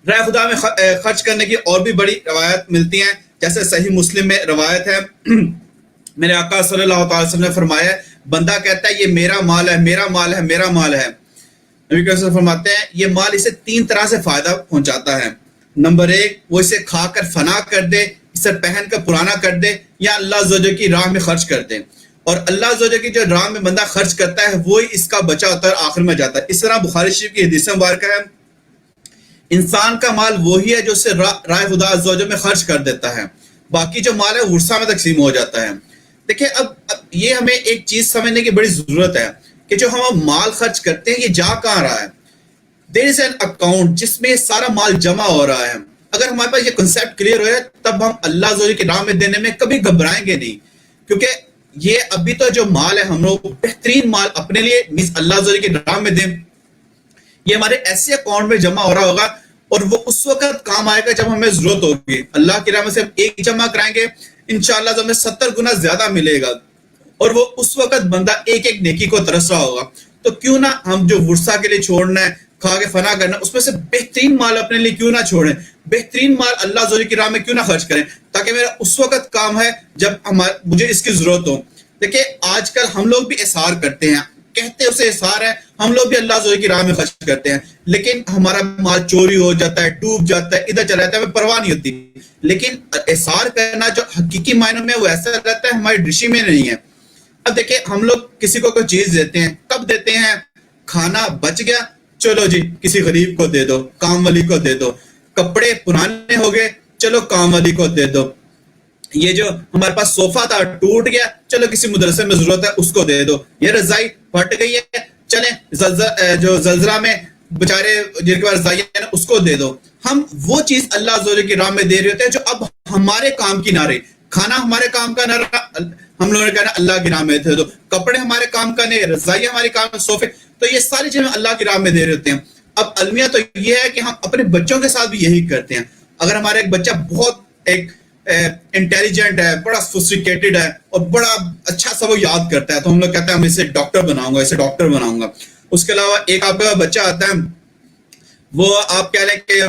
رائے خدا میں خرچ کرنے کی اور بھی بڑی روایت ملتی ہیں، جیسے صحیح مسلم میں روایت ہے، میرے آقا صلی اللہ تعالی وسلم نے فرمایا بندہ کہتا ہے یہ میرا مال ہے، میرا مال ہے، میرا مال ہے، نبی کریم صلی اللہ علیہ وسلم فرماتے ہیں یہ مال اسے 3 طرح سے فائدہ پہنچاتا ہے۔ نمبر 1 وہ اسے کھا کر فنا کر دے، اسے پہن کر پرانا کر دے یا اللہ عز و جل کی راہ میں خرچ کر دے. اور اللہ عز و جل کی جو راہ میں بندہ خرچ کرتا ہے وہی اس کا بچا ہوتا ہے اور آخر میں جاتا ہے. اس طرح بخاری شریف کی حدیث مبارکہ ہے انسان کا مال وہی ہے جو اسے راہ خدا عز و جل میں خرچ کر دیتا ہے, باقی جو مال ہے ورثہ میں تقسیم ہو جاتا ہے. دیکھیں اب یہ ہمیں ایک چیز سمجھنے کی بڑی ضرورت ہے کہ جو ہم مال خرچ کرتے ہیں یہ جا کہاں رہا ہے. دیر از این اکاؤنٹ جس میں سارا مال جمع ہو رہا ہے. اگر ہمارے پاس یہ کنسیپٹ کلیئر ہو جائے تب ہم اللہ عز و جل کی راہ میں دینے میں کبھی گھبرائیں گے نہیں, کیونکہ یہ ابھی تو جو مال ہے ہم لوگ بہترین مال اپنے لیے اللہ عز و جل کی راہ میں دیں, یہ ہمارے ایسے اکاؤنٹ میں جمع ہو رہا ہوگا اور وہ اس وقت کام آئے گا جب ہمیں ضرورت ہوگی. اللہ کی راہ میں سے ہم ایک جمع کرائیں گے انشاءاللہ تو ہمیں 70 گنا زیادہ ملے گا, اور وہ اس وقت بندہ ایک ایک نیکی کو ترس رہا ہوگا. تو کیوں نہ ہم جو ورثہ کے لیے چھوڑنا ہے, کھا کے فنا کرنا, اس میں سے بہترین مال اپنے لیے کیوں نہ چھوڑیں, بہترین مال اللہ عز و جل کی راہ میں کیوں نہ خرچ کریں تاکہ میرا اس وقت کام ہے جب مجھے اس کی ضرورت ہو. دیکھیں آج کل ہم لوگ بھی احسار کرتے ہیں, کہتے اسے احسار ہے, ہم لوگ بھی اللہ عز و جل کی راہ میں خرچ کرتے ہیں, لیکن ہمارا مال چوری ہو جاتا ہے, ڈوب جاتا ہے, ادھر چلا جاتا ہے, ہمیں پرواہ نہیں ہوتی. لیکن احسار کرنا جو حقیقی معنوں میں وہ ایسا رہتا ہے ہماری ڈشی میں نہیں ہے. اب دیکھیں ہم لوگ کسی کو کوئی چیز دیتے ہیں, کب دیتے ہیں؟ کھانا بچ گیا, چلو جی کسی غریب کو دے دو, کام والی کو دے دو. کپڑے پرانے ہو گئے, چلو کام والی کو دے دو. یہ جو ہمارے پاس صوفہ تھا ٹوٹ گیا, چلو کسی مدرسے میں ضرورت ہے اس کو دے دو. یہ رضائی پھٹ گئی ہے, چلیں جو زلزلہ میں بچارے جن کے پاس رضائی ہے نا اس کو دے دو. ہم وہ چیز اللہ عز و جل کی راہ میں دے رہے ہوتے ہیں جو اب ہمارے کام کی نہ رہی. کھانا ہمارے کام کا نہ رہا, ہم لوگوں نے کہا اللہ کی راہ میں دے دو. کپڑے ہمارے کام کا نہیں, رضائی ہمارے کام, صوفے, تو یہ ساری چیزیں اللہ کی راہ میں دے رہے ہوتے ہیں. اب المیہ تو یہ ہے کہ ہم اپنے بچوں کے ساتھ بھی یہی کرتے ہیں. اگر ہمارا ایک بچہ بہت ایک انٹیلیجنٹ ہے, بڑا سوفسٹیکیٹڈ ہے اور بڑا اچھا سب وہ یاد کرتا ہے تو ہم لوگ کہتے ہیں ہم اسے ڈاکٹر بناؤں گا, اسے ڈاکٹر بناؤں گا. اس کے علاوہ ایک آپ کا بچہ آتا ہے وہ آپ کہہ لیں کہ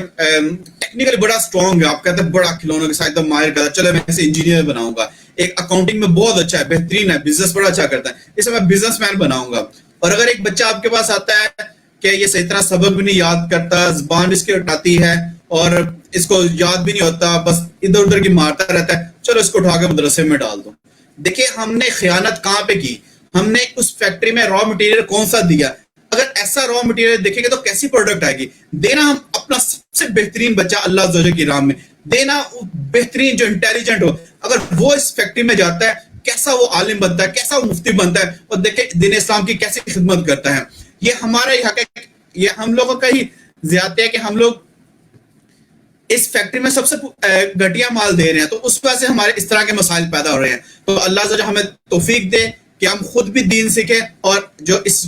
ٹیکنیکلی بڑا اسٹرانگ ہے, آپ کہتے ہیں بڑا کھلونوں کے ساتھ ایک دم ماہر کرتا ہے, چلو میں اسے انجینئر بناؤں گا. ایک اکاؤنٹنگ میں بہت اچھا ہے, بہترین ہے, بزنس بڑا اچھا کرتا ہے, اسے میں بزنس مین بناؤں گا. اور اگر ایک بچہ آپ کے پاس آتا ہے کہ یہ صحیح طرح سبق بھی نہیں یاد کرتا, زبان اس کی اٹھاتی ہے اور اس کو یاد بھی نہیں ہوتا, بس ادھر ادھر کی مارتا رہتا ہے, چلو اس کو اٹھا کے مدرسے میں ڈال دو. دیکھیں ہم نے خیانت کہاں پہ کی, ہم نے اس فیکٹری میں را مٹیریل کون سا دیا. اگر ایسا را مٹیریل دیکھیں گے تو کیسی پروڈکٹ آئے گی. دینا ہم اپنا سب سے بہترین بچہ اللہ عز و جل کی راہ میں دینا, بہترین جو انٹیلیجنٹ ہو, اگر وہ اس فیکٹری میں جاتا ہے کیسا وہ عالم بنتا ہے, کیسا وہ مفتی بنتا ہے, اور دیکھیں دین اسلام کی کیسی خدمت کرتا ہے. یہ ہمارا ہی حق ہے, یہ ہم لوگوں کا ہی زیادتی ہے کہ ہم لوگ اس فیکٹری میں سب سے گھٹیا مال دے رہے ہیں, تو اس وجہ سے ہمارے اس طرح کے مسائل پیدا ہو رہے ہیں. تو اللہ عز و جل ہمیں توفیق دے کہ ہم خود بھی دین سیکھیں اور جو اس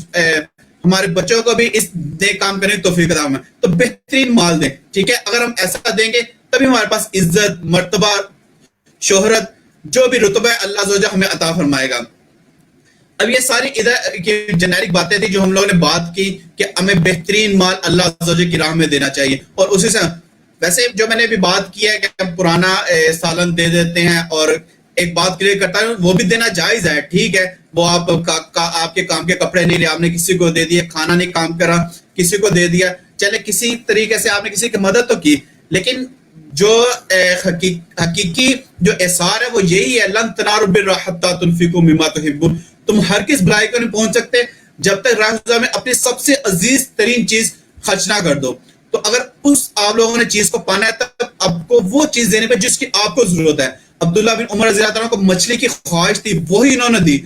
ہمارے بچوں کو بھی اس نیک کام کرنے کی توفیق عطا فرمائے. تو بہترین مال دیں, ٹھیک ہے. اگر ہم ایسا دیں گے تبھی ہمارے پاس عزت, مرتبہ, شہرت, جو بھی رتبہ ہے اللہ عز و جل ہمیں عطا فرمائے گا. اب یہ ساری ادھر کی جنیرک باتیں تھی جو ہم لوگوں نے بات کی کہ ہمیں بہترین مال اللہ عز و جل کی راہ میں دینا چاہیے. اور اسی سے ویسے جو میں نے بھی بات کی ہے کہ ہم پرانا سالن دے دیتے ہیں, اور ایک بات کلیئر کرتا ہے وہ بھی دینا جائز ہے, ٹھیک ہے. وہ آپ کے کام کے کپڑے نہیں لے, آپ نے کسی کو دے دیے, کھانا نہیں کام کرا کسی کو دے دیا, چلے کسی طریقے سے آپ نے کسی کی مدد تو کی, لیکن جو حقیقی جو احسار ہے وہ یہی ہے, لن تنالوا البر حتی تنفقوا مما تحبون. تم ہر کس بھلائی کو نہیں پہنچ سکتے جب تک راہ خدا میں اپنی سب سے عزیز ترین چیز خرچ نہ کر دو. تو اگر اس آپ لوگوں نے چیز کو پانا ہے تب آپ کو وہ چیز دینے پہ جس کی آپ کو ضرورت ہے. عبداللہ بن عمر رضی اللہ عنہ کو مچھلی کی خواہش تھی, وہی انہوں نے دی.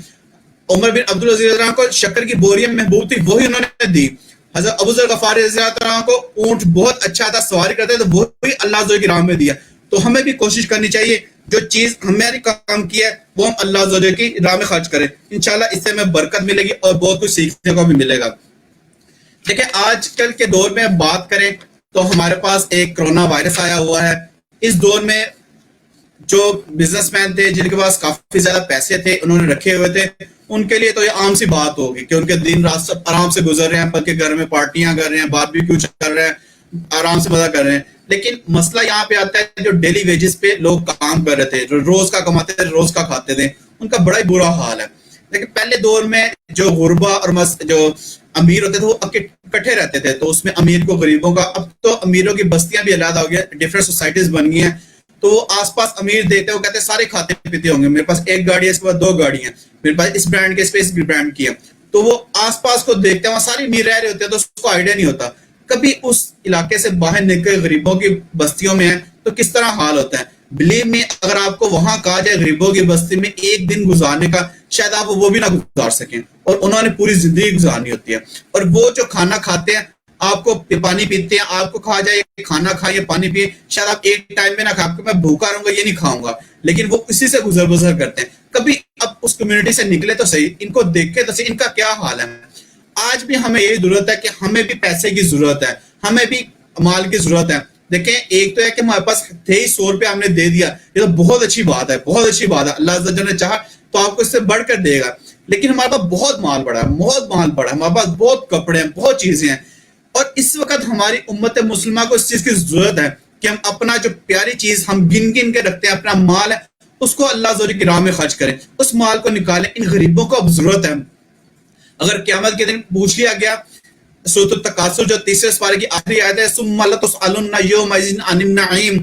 عمر بن عبداللہ رضی اللہ عنہ کو شکر کی بوریاں محبوب تھی, وہی انہوں نے دی. حضرت ابو ذر غفاری رضی اللہ عنہ کو اونٹ بہت اچھا تھا, سواری کرتے تھے, وہی اللہ عز و جل کی راہ میں دیا. تو ہمیں بھی کوشش کرنی چاہیے جو چیز ہماری کام کی ہے وہ ہم اللہ عز و جل کی راہ میں خرچ کریں. انشاءاللہ اس سے ہمیں برکت ملے گی اور بہت کچھ سیکھنے کو بھی ملے گا. دیکھیں آج کل کے دور میں بات کریں تو ہمارے پاس ایک کرونا وائرس آیا ہوا ہے. اس دور میں جو بزنس مین تھے جن کے پاس کافی زیادہ پیسے تھے, انہوں نے رکھے ہوئے تھے, ان کے لیے تو یہ عام سی بات ہوگی کہ ان کے دن رات سب آرام سے گزر رہے ہیں, بلکہ گھر میں پارٹیاں کر رہے ہیں, باربیکیو کر رہے ہیں, آرام سے مزہ کر رہے ہیں. لیکن مسئلہ یہاں پہ آتا ہے جو ڈیلی ویجز پہ لوگ کام کر رہے تھے, روز کا کماتے تھے, روز کا کھاتے تھے, ان کا بڑا ہی برا حال ہے. لیکن پہلے دور میں جو غربا اور جو امیر ہوتے تھے وہ اکٹھے رہتے تھے, تو اس میں امیر کو غریبوں کا, اب تو امیروں کی بستیاں بھی علیحدہ ہو گیا, ڈفرینٹ سوسائٹیز بن گئی ہیں, تو وہ آس پاس امیر دیتے, وہ کہتے ہیں سارے کھاتے پیتے ہوں گے, میرے پاس ایک گاڑی ہے, اس کے بعد 2 گاڑی ہیں, میرے پاس اس برانڈ کے, اس پہ اس برانڈ کی ہے. تو وہ آس پاس کو دیکھتے ہیں, وہاں سارے امیر رہ رہے ہوتے ہیں, تو اس کو آئیڈیا نہیں ہوتا. کبھی اس علاقے سے باہر نکل غریبوں کی بستیوں میں ہیں تو کس طرح حال ہوتا ہے. بلیو میں, اگر آپ کو وہاں کہا جائے غریبوں کی بستی میں ایک دن گزارنے کا, شاید آپ وہ بھی نہ گزار سکیں, اور انہوں نے پوری زندگی گزارنی ہوتی ہے. اور وہ جو کھانا کھاتے ہیں, آپ کو پانی پیتے ہیں, آپ کو کہا جائے کھانا کھائیے پانی پیے, شاید آپ ایک ٹائم میں نہ کھا, میں بھوکا رہوں گا یہ نہیں کھاؤں گا, لیکن وہ اسی سے گزر بسر کرتے ہیں. کبھی اب اس کمیونٹی سے نکلے تو صحیح, ان کو دیکھ کے تو صحیح ان کا کیا حال ہے. آج بھی ہمیں یہی ضرورت ہے کہ ہمیں بھی پیسے کی ضرورت ہے, ہمیں بھی مال کی ضرورت ہے. دیکھیں, ایک تو ہے کہ ہمارے پاس تھے ہی 100 روپے ہم نے دے دیا, یہ تو بہت اچھی بات ہے, بہت اچھی بات ہے. اللہ عز و جل نے چاہا تو آپ کو اس سے بڑھ کر دے گا, لیکن ہمارے پاس بہت مال پڑا ہے, بہت مال پڑا ہے, ہمارے پاس بہت کپڑے ہیں, بہت چیزیں ہیں. اور اس وقت ہماری امت مسلمہ کو اس چیز کی ضرورت ہے کہ ہم اپنا جو پیاری چیز ہم گن گن کے رکھتے ہیں, اپنا مال ہے, اس کو اللہ عز و جل کی راہ میں خرچ کریں, اس مال کو نکالیں. ان غریبوں کو اب ضرورت ہے. اگر قیامت کے دن پوچھ لیا گیا, سورۃ التکاثر جو 30 سپارے کی آخری آیت ہے, ثم لتسألن یومئذ عن النعیم,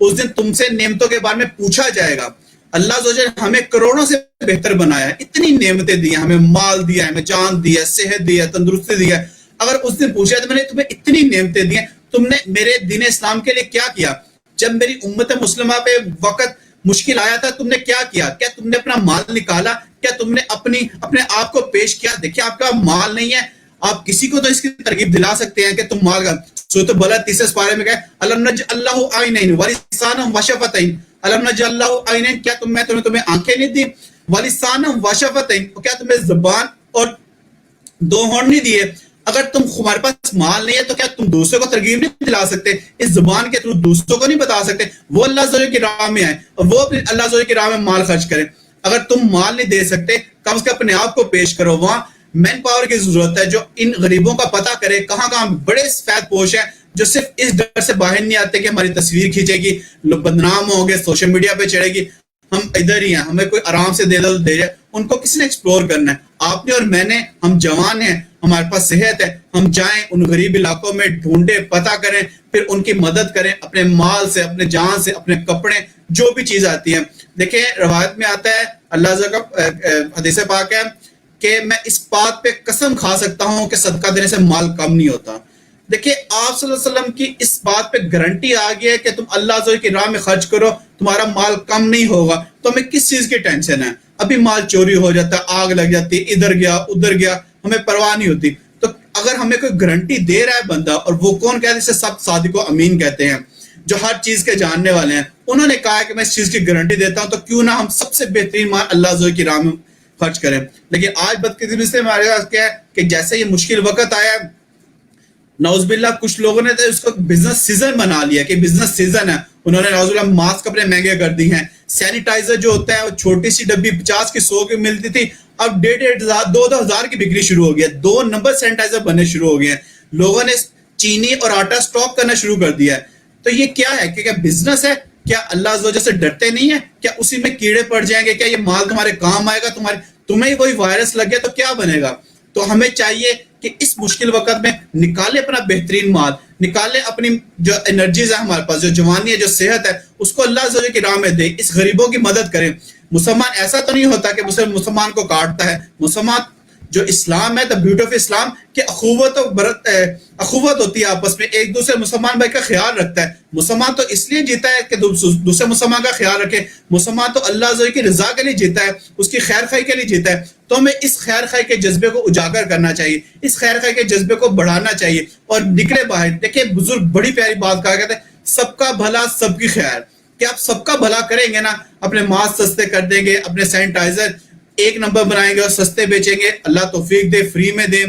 اس دن تم سے نعمتوں کے بارے میں پوچھا جائے گا. اللہ عز و جل ہمیں کروڑوں سے بہتر بنایا ہے, اتنی نعمتیں دی ہیں, ہمیں مال دیا ہے, ہمیں جان دی ہے, صحت دی ہے, تندرستی دی ہے. اگر اس دن پوچھا تو میں نے تمہیں اتنی نعمتیں دی ہیں, تم نے میرے دین اسلام کے لیے کیا کیا؟ جب میری امت مسلمہ پہ وقت مشکل آیا تھا تم نے کیا کیا؟ کیا تم نے اپنا مال نکالا؟ کیا تم نے اپنے آپ کو پیش کیا؟ دیکھیں, آپ کا مال نہیں ہے, آپ کسی کو تو اس کی ترغیب دلا سکتے ہیں کہ تم مال کا. سورۃ البلد 30 پارے میں کہا الم نجعل لہ عینین ولسانا وشفتین, الم نجعل لہ عینین, کیا تمہیں آنکھیں نہیں دی, ولسانا وشفتین, کیا تمہیں زبان اور 2 ہونٹ نہیں دیے. اگر ہمارے پاس مال نہیں ہے تو کیا تم دوسروں کو ترغیب نہیں دلا سکتے؟ اس زبان کے تھرو دوسروں کو نہیں بتا سکتے؟ وہ اللہ عز و جل کی راہ میں آئے اور وہ اللہ عز و جل کی راہ میں مال خرچ کریں. اگر تم مال نہیں دے سکتے, کم از کم اپنے آپ کو پیش کرو. وہاں مین پاور کی ضرورت ہے جو ان غریبوں کا پتہ کرے کہاں کہاں بڑے سفید پوش ہیں جو صرف اس ڈر سے باہر نہیں آتے کہ ہماری تصویر کھینچے گی, لوگ بدنام ہوں گے, سوشل میڈیا پہ چڑھے گی, ہم ادھر ہی ہیں, ہمیں کوئی آرام سے دے دے. ان کو کس نے ایکسپلور کرنا ہے؟ آپ نے اور میں نے. ہم جوان ہیں, ہمارے پاس صحت ہے, ہم جائیں ان غریب علاقوں میں, ڈھونڈیں, پتہ کریں, پھر ان کی مدد کریں اپنے مال سے, اپنے جان سے, اپنے کپڑے, جو بھی چیز آتی ہے. دیکھیں, روایت میں آتا ہے, اللہ عز و جل کا حدیث پاک ہے کہ میں اس بات پہ قسم کھا سکتا ہوں کہ صدقہ دینے سے مال کم نہیں ہوتا. دیکھیں, آپ صلی اللہ علیہ وسلم کی اس بات پہ گارنٹی آ گئی ہے کہ تم اللہ عز و جل کی راہ میں خرچ کرو, تمہارا مال کم نہیں ہوگا. تو ہمیں کس چیز کی ٹینشن ہے؟ ابھی مال چوری ہو جاتا ہے, آگ لگ جاتی ہے, ادھر گیا ادھر گیا, ہمیں پرواہ نہیں ہوتی. تو اگر ہمیں کوئی گارنٹی دے رہا ہے بندہ, اور وہ کون کہتے ہیں, اسے سب صادق و امین کہتے ہیں, جو ہر چیز کے جاننے والے ہیں, انہوں نے کہا ہے کہ میں اس چیز کی گارنٹی دیتا ہوں, تو کیوں نہ ہم سب سے بہترین مال اللہ عز و جل کی راہ میں خرچ کریں. لیکن آج بدقسمتی سے ہمارے پاس کیا ہے کہ جیسے یہ مشکل وقت آیا ہے, نعوذ باللہ کچھ لوگوں نے تو اس کو بزنس سیزن بنا لیا کہ بزنس سیزن ہے. انہوں نے نعوذ باللہ ماسک اپنے مہنگے کر دی ہیں. سینیٹائزر جو ہوتا ہے وہ چھوٹی سی ڈبی 50 کی 100 کی ملتی تھی, اب 1,500 2,000 کی بکری شروع ہو گئی ہے. 2 نمبر سینیٹائزر بننے شروع ہو گئے ہیں. لوگوں نے چینی اور آٹا سٹاک کرنا شروع کر دیا ہے. تو یہ کیا ہے کہ کیا بزنس ہے؟ کیا اللہ عز و جل سے ڈرتے نہیں ہیں؟ کیا اسی میں کیڑے پڑ جائیں گے؟ کیا یہ مال تمہارے کام آئے گا؟ تمہیں کوئی وائرس لگ گیا تو کیا بنے گا؟ تو ہمیں چاہیے کہ اس مشکل وقت میں نکالے اپنا بہترین مال, نکالے اپنی جو انرجیز ہے ہمارے پاس, جو جوانی ہے, جو صحت ہے, اس کو اللہ عز و جل کی راہ میں دے. اس غریبوں کی مدد کریں. مسلمان ایسا تو نہیں ہوتا کہ مسلمان کو کاٹتا ہے. مسلمان جو اسلام ہے, دا بیوٹی آف اسلام, کہ اخوت ہوتی ہے آپس میں, ایک دوسرے مسلمان بھائی کا خیال رکھتا ہے. مسلمان تو اس لیے جیتا ہے کہ دوسرے مسلمان کا خیال رکھے. مسلمان تو اللہ عز و جل کی رضا کے لیے جیتا ہے, اس کی خیر خواہی کے لیے جیتا ہے. تو ہمیں اس خیر خواہی کے جذبے کو اجاگر کرنا چاہیے, اس خیر خواہی کے جذبے کو بڑھانا چاہیے اور نکلے باہر. دیکھیں, بزرگ بڑی پیاری بات کہا کہتے ہیں, سب کا بھلا سب کی خیر. کہ آپ سب کا بھلا کریں گے نا, اپنے ماسک سستے کر دیں گے, اپنے سینیٹائزر 1 نمبر بنائیں گے اور سستے بیچیں گے, اللہ توفیق دے, فری میں دیں.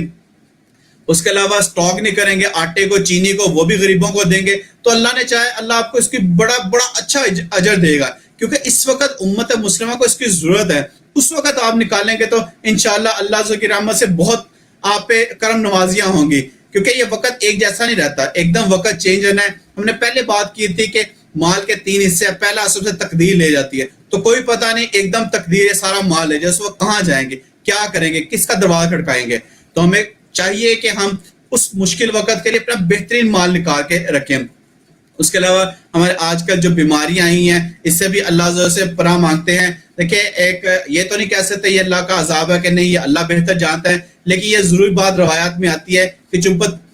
اس کے علاوہ سٹاک نہیں کریں گے آٹے کو, چینی کو, وہ بھی غریبوں کو دیں گے, تو اللہ نے چاہے اللہ آپ کو اس کی بڑا اچھا اجر دے گا. کیونکہ اس وقت امت مسلمہ کو اس کی ضرورت ہے. اس وقت آپ نکالیں گے تو انشاءاللہ اللہ عز و جل کی رحمت سے بہت آپ پہ کرم نوازیاں ہوں گی. کیونکہ یہ وقت ایک جیسا نہیں رہتا, ایک دم وقت چینج ہونا ہے. ہم نے پہلے بات کی تھی کہ مال کے 3 حصے, پہلا سب سے تقدیر لے جاتی ہے, تو کوئی پتہ نہیں ایک دم تقدیر ہے, سارا مال ہے, جس وقت کہاں جائیں گے, کیا کریں گے, کس کا دروازہ کھٹکائیں گے. تو ہمیں چاہیے کہ ہم اس مشکل وقت کے لیے اپنا بہترین مال نکال کے رکھیں. اس کے علاوہ ہمارے آج کل جو بیماریاں آئی ہیں اس سے بھی اللہ عز و جل سے پناہ مانگتے ہیں. دیکھیں ایک یہ تو نہیں کہہ سکتے یہ اللہ کا عذاب ہے کہ نہیں، یہ اللہ بہتر جانتا ہے، لیکن یہ ضروری بات روایات میں آتی ہے کہ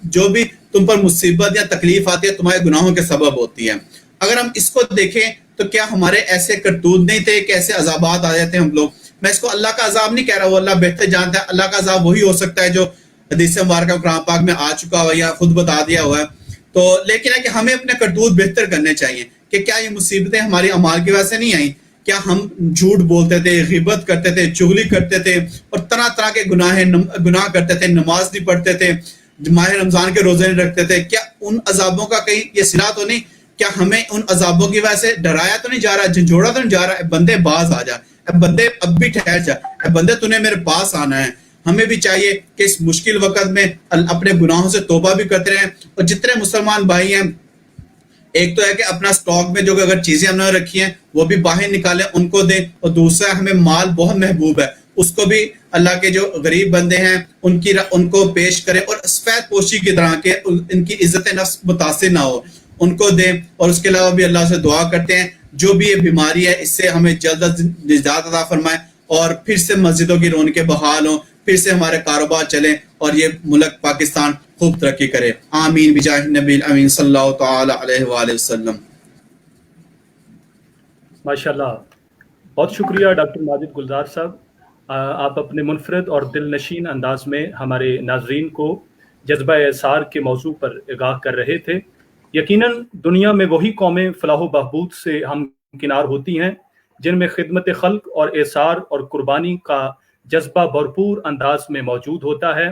جو بھی تم پر مصیبت یا تکلیف آتی ہے تمہارے گناہوں کے سبب ہوتی ہے. اگر ہم اس کو دیکھیں تو کیا ہمارے ایسے کرتوت نہیں تھے کہ ایسے عذابات آ جاتے ہیں ہم لوگ؟ میں اس کو اللہ کا عذاب نہیں کہہ رہا، وہ اللہ بہتر جانتا ہے. اللہ کا عذاب وہی ہو سکتا ہے جو حدیث مبارکہ قرآن پاک میں آ چکا ہوا یا خود بتا دیا ہوا ہے. تو لیکن ہے کہ ہمیں اپنے کرتوت بہتر کرنے چاہیے کہ کیا یہ مصیبتیں ہماری اعمال کی وجہ سے نہیں آئیں؟ کیا ہم جھوٹ بولتے تھے، غیبت کرتے تھے، چغلی کرتے تھے اور طرح طرح کے گناہ کرتے تھے، نماز نہیں پڑھتے تھے، ماہ رمضان کے روزے نہیں رکھتے تھے؟ کیا ان عذابوں کا کہیں یہ صلہ تو نہیں؟ کیا ہمیں ان عذابوں کی وجہ سے ڈرایا تو نہیں جا رہا، جھنجھوڑا تو نہیں جا رہا؟ اے بندے باز آ جا، اے بندے اب بھی ٹھہر جا، اے بندے تو نے میرے پاس آنا ہے. ہمیں بھی چاہیے کہ اس مشکل وقت میں اپنے گناہوں سے توبہ بھی کرتے رہیں. اور جتنے مسلمان بھائی ہیں، ایک تو ہے کہ اپنا سٹاک میں جو اگر چیزیں ہم نے رکھی ہیں وہ بھی باہر نکالیں، ان کو دیں. اور دوسرا ہمیں مال بہت محبوب ہے، اس کو بھی اللہ کے جو غریب بندے ہیں ان کو پیش کریں، اور سفید پوشی کی طرح کہ ان کی عزت نفس متاثر نہ ہو، ان کو دیں. اور اس کے علاوہ بھی اللہ سے دعا کرتے ہیں جو بھی یہ بیماری ہے اس سے ہمیں جلد از جلد نجات عطا فرمائے، اور پھر سے مسجدوں کی رونقیں بحال ہوں، پھر سے ہمارے کاروبار چلیں، اور یہ ملک پاکستان خوب ترقی کرے. آمین بجاہ النبی الامین صلی اللہ تعالی علیہ وآلہ وسلم. ماشاءاللہ، بہت شکریہ ڈاکٹر ماجد گلزار صاحب. آپ اپنے منفرد اور دل نشین انداز میں ہمارے ناظرین کو جذبہ اثار کے موضوع پر آگاہ کر رہے تھے. یقیناً دنیا میں وہی قومیں فلاح و بہبود سے ہمکنار ہوتی ہیں جن میں خدمت خلق اور اثار اور قربانی کا جذبہ بھرپور انداز میں موجود ہوتا ہے.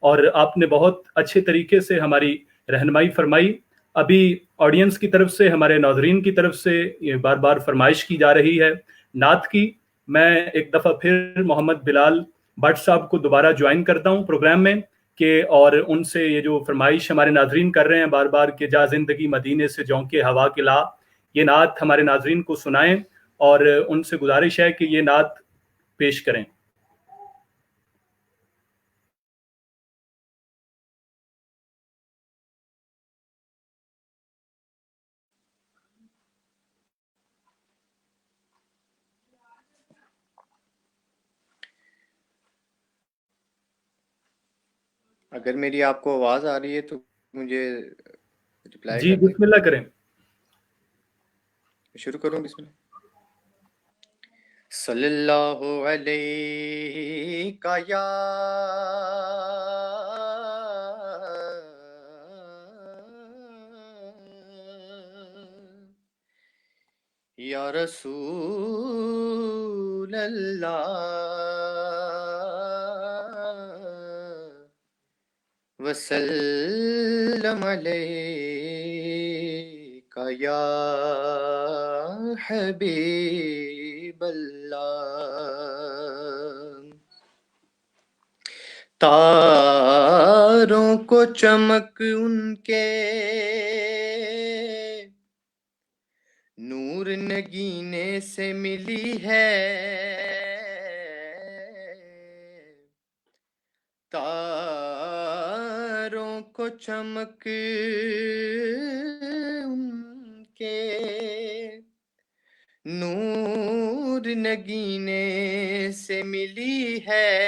اور آپ نے بہت اچھے طریقے سے ہماری رہنمائی فرمائی. ابھی آڈینس کی طرف سے، ہمارے ناظرین کی طرف سے یہ بار بار فرمائش کی جا رہی ہے نعت کی. میں ایک دفعہ پھر محمد بلال بٹ صاحب کو دوبارہ جوائن کرتا ہوں پروگرام میں، کہ اور ان سے یہ جو فرمائش ہمارے ناظرین کر رہے ہیں بار بار کہ جا زندگی مدینے سے جونکے ہوا کے لا، یہ نعت ہمارے ناظرین کو سنائیں، اور ان سے گزارش ہے کہ یہ نعت پیش کریں. اگر میری آپ کو آواز آ رہی ہے تو مجھے رپلائی جی کر دیں. بسم اللہ کریں. شروع کروں؟ بسم اللہ. صلی اللہ علیہ یا یا رسول اللہ وسلم علیک یا حبیب اللہ. تاروں کو چمک ان کے نور نگینے سے ملی ہے، تاروں کو چمک ان کے نور نگینے سے ملی ہے،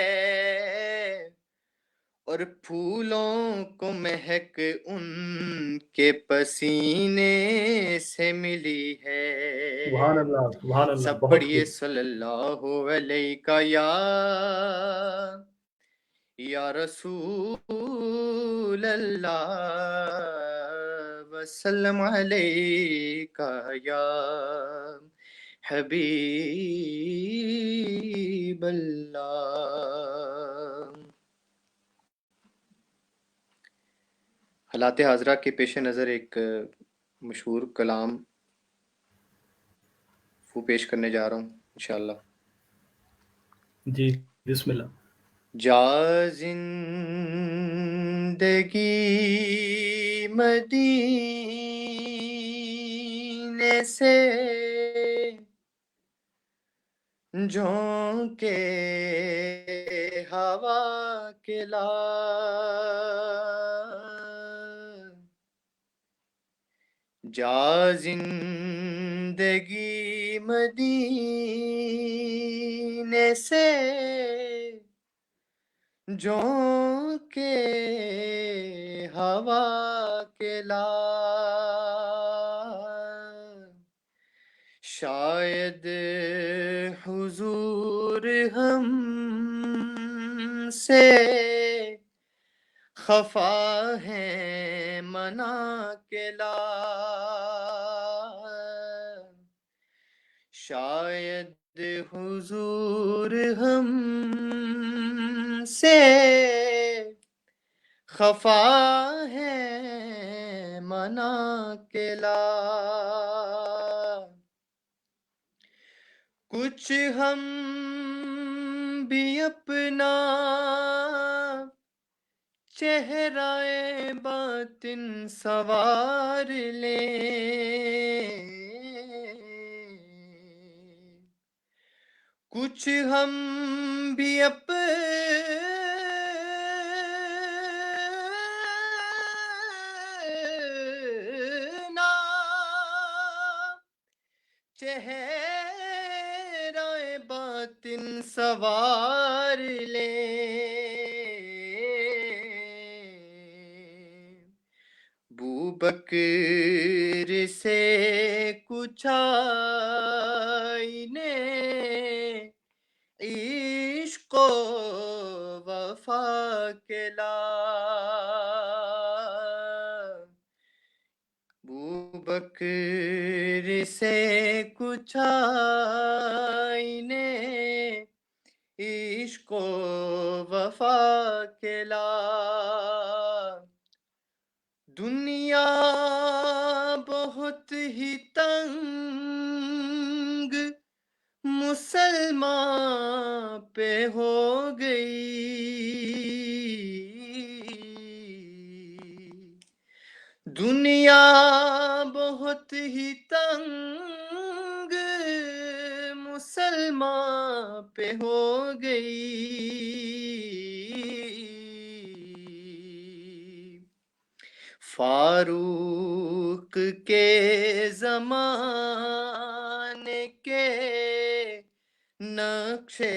اور پھولوں کو مہک ان کے پسینے سے ملی ہے. سبحان اللہ، سبحان اللہ، سب بہت پڑھیے خوب. صلی اللہ علیہ یا رسول اللہ وسلم علیک یا حبیب اللہ. حالات حاضرہ کے پیش نظر ایک مشہور کلام وہ پیش کرنے جا رہا ہوں انشاءاللہ. جی بسم اللہ. جا زندگی مدینے سے جھونکے ہوا کے لا، جا زندگی مدینے سے جھونکے ہوا کے لا شاید حضور ہم سے خفا ہے منا کے لا شاید حضور ہم سے خفا ہے منا کے لا کچھ ہم بھی اپنا چہرہ باطن سوار لیں کچھ ہم بھی اپنا چہرہ باطن سوار لیں بوبکر سے کچھ آئینے عشق و وفا کے لا بوبکر سے کچھ آئینے عشق و وفا کے لا دنیا بہت ہی تنگ مسلمان پہ ہو گئی دنیا بہت ہی تنگ مسلمان پہ ہو گئی فاروق کے زمانے کے نقشے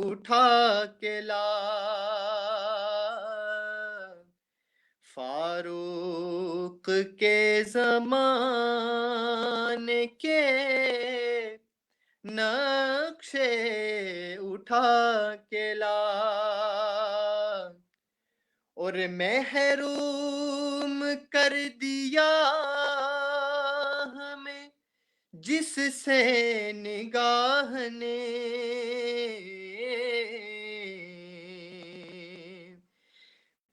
اٹھا کے لا فاروق کے زمانے کے نقشے اٹھا کے لا اور محروم کر دیا ہمیں جس سے نگاہ نے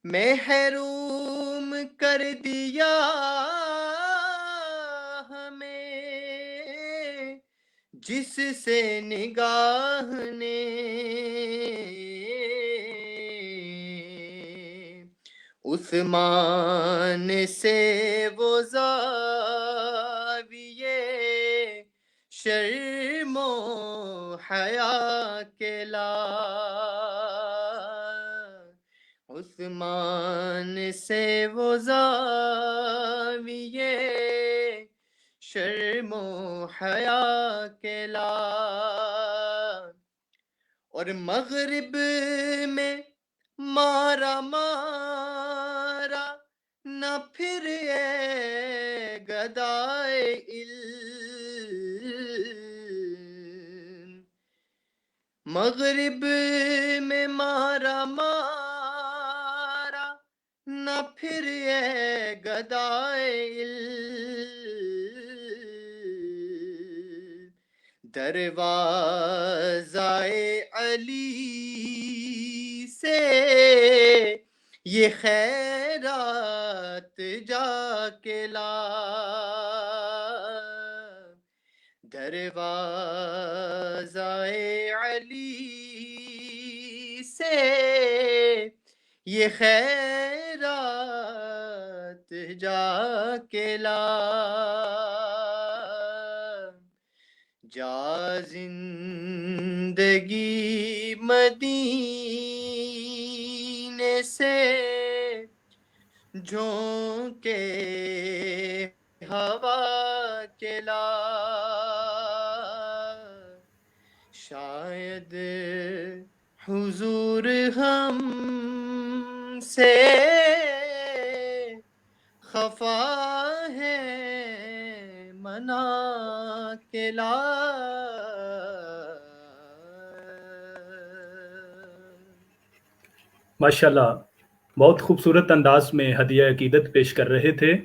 محروم کر دیا ہمیں جس سے نگاہ نے عثمان سے وہ زاویے شرم و حیا کے لا عثمان سے وہ زاویے شرم و حیا کے لا اور مغرب میں مارا نہ پھر اے گدائے علم مغرب میں مارا نہ پھر اے گدائے علم دروازۂ علی سے یہ خیرات جا کے لا دروازۂ علی سے یہ خیرات جا کے لا جا زندگی مدینے سے جھونکے ہوا کے لا، شاید حضور ہم سے خفا ہے منا کے لا. ماشاءاللہ بہت خوبصورت انداز میں ہدیہ عقیدت پیش کر رہے تھے.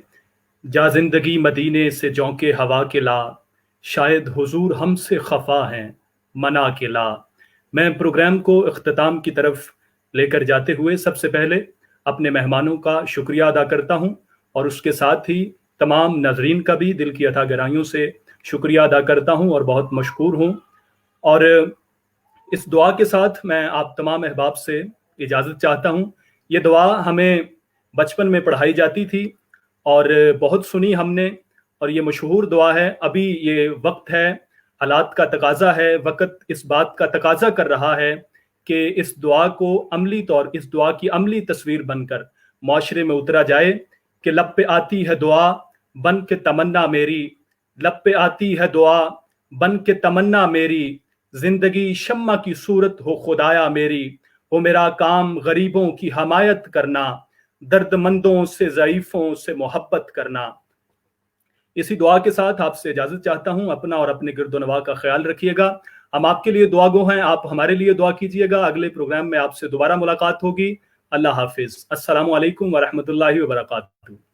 جا زندگی مدینے سے جونکے ہوا کے لا، شاید حضور ہم سے خفا ہیں منا کے لا. میں پروگرام کو اختتام کی طرف لے کر جاتے ہوئے سب سے پہلے اپنے مہمانوں کا شکریہ ادا کرتا ہوں، اور اس کے ساتھ ہی تمام ناظرین کا بھی دل کی عطا گرائیوں سے شکریہ ادا کرتا ہوں اور بہت مشکور ہوں. اور اس دعا کے ساتھ میں آپ تمام احباب سے اجازت چاہتا ہوں. یہ دعا ہمیں بچپن میں پڑھائی جاتی تھی اور بہت سنی ہم نے، اور یہ مشہور دعا ہے. ابھی یہ وقت ہے، حالات کا تقاضا ہے، وقت اس بات کا تقاضا کر رہا ہے کہ اس دعا کو عملی طور، اس دعا کی عملی تصویر بن کر معاشرے میں اترا جائے کہ لب پہ آتی ہے دعا بن کے تمنا میری، لب پہ آتی ہے دعا بن کے تمنا میری، زندگی شمع کی صورت ہو خدایا میری، ہو میرا کام غریبوں کی حمایت کرنا، درد مندوں سے ضعیفوں سے محبت کرنا. اسی دعا کے ساتھ آپ سے اجازت چاہتا ہوں. اپنا اور اپنے گرد و نواح کا خیال رکھیے گا. ہم آپ کے لیے دعا گو ہیں، آپ ہمارے لیے دعا کیجیے گا. اگلے پروگرام میں آپ سے دوبارہ ملاقات ہوگی. اللہ حافظ. السلام علیکم ورحمۃ اللہ وبرکاتہ.